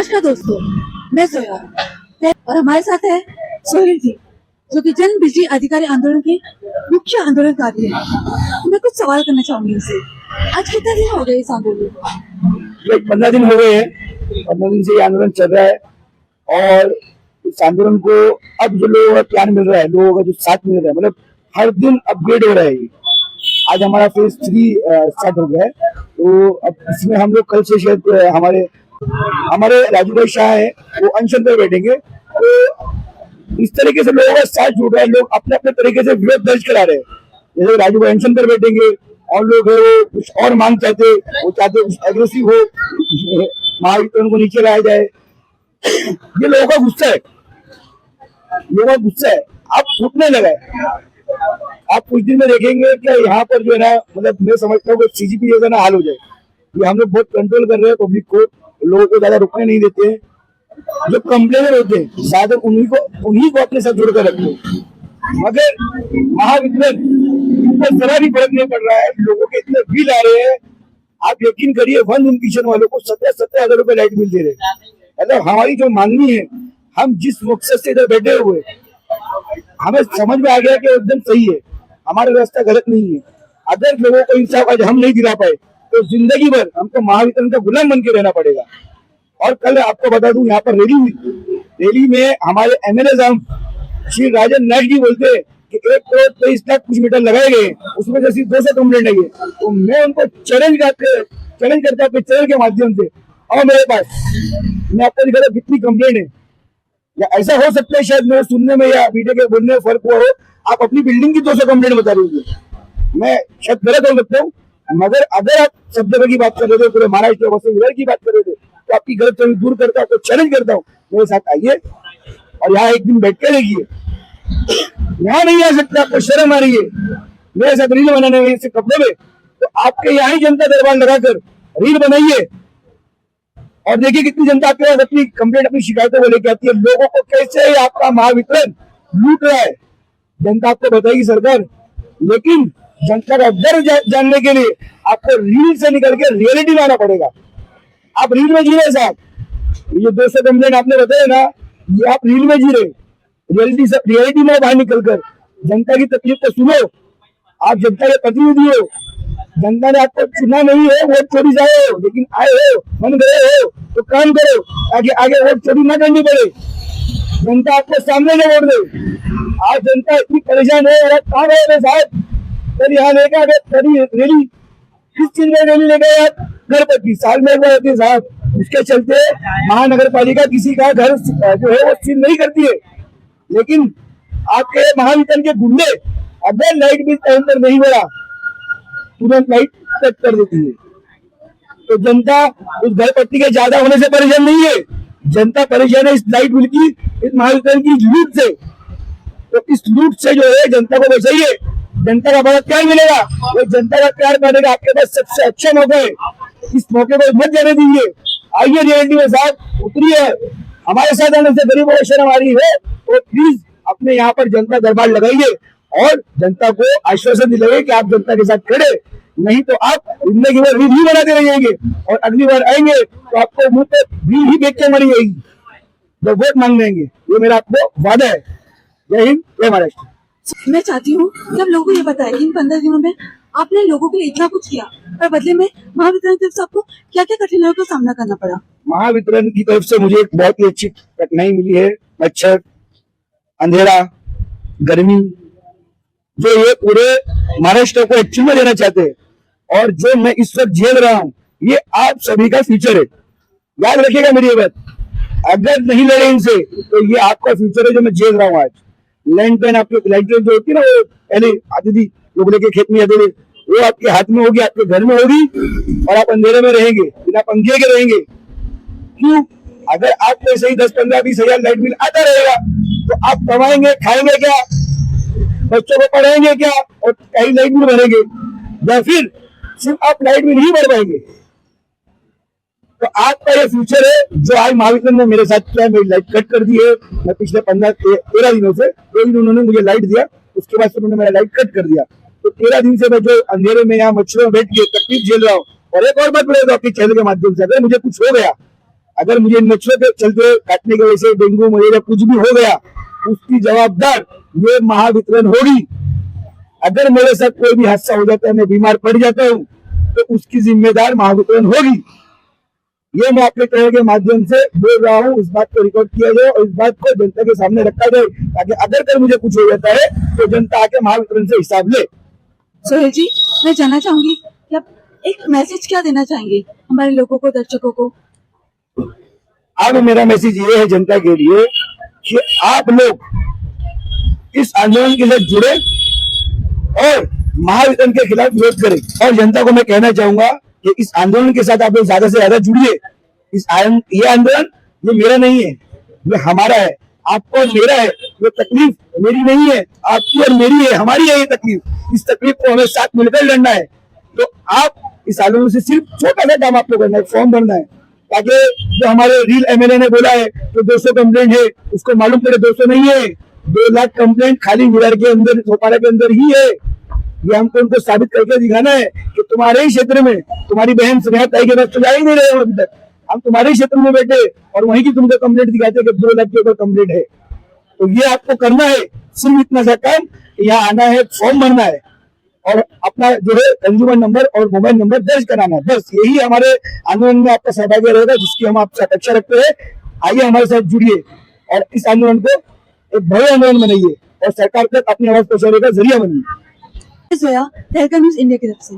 नमस्कार दोस्तों, मैं जोया और हमारे साथ है सोहेल जी, जो कि जन बिजली अधिकारी आंदोलन के मुख्य आंदोलनकारी है। मैं कुछ सवाल करना चाहूंगी उनसे। आज कितने दिन हो गए इस आंदोलन को? 15 दिन हो गए हैं। 15 दिन से ये आंदोलन चल रहा है और इस आंदोलन को अब जो लोगों का प्लान मिल रहा है, लोगों का जो साथ मिल रहा है, मतलब हर दिन अपग्रेड हो रहा है। ये आज हमारा फेज 3 स्टार्ट हो गया है, तो अब इसमें हम लोग कल से शायद हमारे राजू भाई शाह है, वो अनशन पर बैठेंगे। तो इस तरीके से लोगों का साथ जुड़ रहा है, लोग अपने अपने तरीके से विरोध दर्ज करा रहे हैं। जैसे राजू भाई अनशन पर बैठेंगे और लोग है वो कुछ और मांग चाहते, वो चाहते कुछ एग्रेसिव हो, महावितरण को नीचे लाया जाए। ये लोगों का गुस्सा है, लोगों का गुस्सा है। अब फूटने लगा है। आप कुछ दिन में देखेंगे कि यहाँ पर जो है ना, मतलब मैं समझता हूँ कि सीजीपी जैसा ना हाल हो जाए। ये हम लोग बहुत कंट्रोल कर रहे हैं पब्लिक को, लोगों को ज्यादा रुकने नहीं देते हैं। जो कंप्लेनर होते हैं ज्यादा उन्हीं को अपने साथ जोड़कर रखते हैं, मगर महावितरण पर जरा भी फर्क नहीं पड़ रहा है। लोगों के इतने बिल आ रहे हैं, आप यकीन करिए 1 रूम किचन वालों को 17,000 रुपए लाइट बिल दे रहे हैं। मतलब हमारी जो मांगनी है, हम जिस मकसद से इधर बैठे हुए, हमें समझ में आ गया कि एकदम सही है, हमारा रास्ता गलत नहीं है। अगर लोगों को इंसाफ आज हम नहीं दिला पाए तो जिंदगी भर हमको महावितरण का गुलाम बन के रहना पड़ेगा। और कल आपको बता दूं, यहाँ पर रैली हुई। रैली में हमारे एमएलए साहब श्री राजन नायक जी बोलते हैं कि 1 करोड़ 23 लाख कुछ मीटर लगाए गए, उसमें से सिर्फ 200 कंप्लेंट आई है। तो मैं उनको चैलेंज करता अपने चैनल के माध्यम से, और मेरे पास मैं आपको दिखा रहा कितनी कंप्लेंट है। या ऐसा हो सकता है शायद मेरे सुनने में या वीडियो के बोलने में फर्क हुआ हो, आप अपनी बिल्डिंग की 200 कंप्लेंट बता दीजिए। मैं शायद गलत हो सकता हूँ, मगर अगर आप सब जगह की बात कर रहे थे, पूरे महाराष्ट्र की बात कर रहे थे, तो आपकी गलत फहमी दूर करता हूँ, तो चैलेंज करता हूँ, मेरे साथ आइए और यहाँ एक दिन बैठ कर देखिए। यहाँ नहीं आ सकता, आपको शर्म आ रही है मेरे साथ रील बनाने में इस कपड़े में, तो आपके यहाँ ही जनता दरबार लगाकर रील बनाइए और देखिए कितनी जनता आपके पास अपनी कंप्लेंट, अपनी शिकायतों को लेकर आती है। लोगों को कैसे आपका महावितरण लूट रहा है, जनता आपको बताएगी सरकार। लेकिन जनता का डर जानने के लिए आपको रील से निकल के रियलिटी में आना पड़ेगा। आप रील में जी रहे साहब, ये 200 कंप्लेंट आपने बताया ना, ये आप रील में जी रहे। रियलिटी में बाहर निकलकर जनता की तकलीफ को सुनो। आप जनता के प्रतिनिधि हो, जनता ने आपको चुना नहीं है, वोट चोरी जाए हो, लेकिन आए हो, मन गए हो, तो काम करो ताकि आगे वोट चोरी ना करनी पड़े। जनता आपको सामने से वोट दे। आज जनता इतनी परेशान है। और कहाँ गए साहब, कल यहाँ लेकर रैली, किस चीज में रैली ले गए आप? घर पर साल में एक बार होती है साहब, इसके चलते महानगर पालिका किसी का घर जो है वो सील नहीं करती है। लेकिन आपके महावितरण के गुंडे अगर लाइट बिल टाइम पर नहीं भरा, तुरंत लाइट कट कर देती है। तो जनता उस घर पट्टी के ज्यादा होने से परेशान नहीं है, जनता परेशान है इस लाइट बिल की, इस महावितरण की लूट से। तो इस लूट से जो है जनता को बचाइए, जनता का बड़ा प्यार मिलेगा। वो जनता का प्यार पाने का आपके पास सबसे अच्छा मौका है, इस मौके को मत जाने दीजिए। आइए रियलिटी में साहब उतरिए, हमारे साथ आने से गरीबों को शर्म आ रही है, तो प्लीज अपने यहाँ पर जनता दरबार लगाइए और जनता को आश्वासन दिलाइए कि आप जनता के साथ खड़े, नहीं तो आप जिंदगी भर रील ही बनाते रहेंगे और अगली बार आएंगे तो आपको मुंह पे रील ही बेच के मरी जाएगी जब वोट मांग लेंगे। ये मेरा आपको वादा है। जय हिंद, जय महाराष्ट्र। मैं चाहती हूँ कि आप लोगों को ये बताएं कि इन 15 दिनों में आपने लोगों के लिए इतना कुछ किया, पर बदले में महावितरण की तरफ से आपको क्या क्या कठिनाइयों का सामना करना पड़ा? महावितरण की तरफ से मुझे एक बहुत ही अच्छी कठिनाई मिली है। मच्छर, अंधेरा, गर्मी, जो ये पूरे महाराष्ट्र को एक्चुअल में देना चाहते हैं, और जो मैं इस वक्त झेल रहा हूँ, ये आप सभी का फ्यूचर है। याद रखिएगा मेरी बात, अगर नहीं लड़े इनसे तो ये आपका फ्यूचर है जो मैं झेल रहा हूँ आज। लैंड पेन, आपकी लैंड पेन जो होती है ना, वो पहले आती थी, लोग लेके खेत में आते थे, वो आपके हाथ में होगी, आपके घर में होगी, और आप अंधेरे में रहेंगे, बिना पंखे के रहेंगे। क्यों? अगर आपको ऐसे ही 10, 15, 20 हजार लाइट बिल आता रहेगा तो आप कमाएंगे, खाएंगे क्या, बच्चों को पढ़ाएंगे क्या, और कहीं लाइट बिल भरेंगे, या फिर सिर्फ आप लाइट बिल ही भर पाएंगे। तो आपका ये फ्यूचर है जो आज महावितरण ने मेरे साथ किया। मेरी लाइट कट कर दी है। मैं पिछले 13 दिनों से, 2 दिन उन्होंने मुझे लाइट दिया, उसके बाद से उन्होंने मेरा लाइट कट कर दिया। तो 13 दिन से मैं जो अंधेरे में यहाँ मच्छरों में बैठ के तकलीफ झेल रहा हूँ। और एक और बात बोले तो आपके चैनल के माध्यम से, अगर मुझे कुछ हो गया अगर मुझे इन मच्छरों के चलते काटने की वजह से डेंगू मलेरिया कुछ भी हो गया, उसकी जवाबदार ये महावितरण होगी। अगर मेरे साथ कोई भी हादसा हो जाता है, मैं बीमार पड़ जाता हूँ, तो उसकी जिम्मेदार महावितरण होगी। ये मैं अपने चैनल के माध्यम से बोल रहा हूँ, इस बात को रिकॉर्ड किया जाए और इस बात को जनता के सामने रखा जाए, ताकि अगर कल मुझे कुछ हो जाता है तो जनता आके महावितरण से हिसाब ले। सोहेल जी, मैं जानना चाहूंगी कि आप एक मैसेज क्या देना चाहेंगे हमारे लोगों को, दर्शकों को? अब मेरा मैसेज ये है जनता के लिए कि आप लोग इस आंदोलन के साथ जुड़े और महावितरण के खिलाफ विरोध करें। और जनता को मैं कहना चाहूंगा कि इस आंदोलन के साथ आप लोग ज्यादा से ज्यादा जुड़िए। ये आंदोलन ये मेरा नहीं है, ये हमारा है, आपको और मेरा है। ये तकलीफ मेरी नहीं है, आपकी और मेरी है, हमारी है ये तकलीफ। इस तकलीफ को हमें साथ मिलकर लड़ना है। तो आप इस आंदोलन से सिर्फ छोटा सा काम आपको करना है, फॉर्म भरना है, ताकि जो हमारे रील एमएलए ने बोला है तो 200 कंप्लेंट है, उसको मालूम करे 200 नहीं है, 2 लाख कंप्लेंट खाली विरार के अंदर, थोपारा के अंदर ही है। ये हमको उनको साबित करके दिखाना है कि तुम्हारे ही क्षेत्र में तुम्हारी बहन स्नेहा ताई के पास तो जा ही नहीं रहे हो अभी तक। हम तुम्हारे ही क्षेत्र में बैठे और वहीं की तुमको कंप्लेंट दिखाते कि 2 लाख के ऊपर कंप्लेंट है। तो ये आपको करना है, सिर्फ इतना सा काम, यहाँ आना है, फॉर्म भरना है और अपना जो है कंज्यूमर नंबर और मोबाइल नंबर दर्ज कराना है। बस यही हमारे आंदोलन में आपका सहभागी रहेगा, जिसकी हम आपसे अपेक्षा रखते हैं। आइए हमारे साथ जुड़िए और इस आंदोलन को एक बड़े आंदोलन बनाइए और सरकार तक अपनी आवाज पहुंचाने का जरिया बनिए। जोया, तहलका न्यूज इंडिया की तरफ से।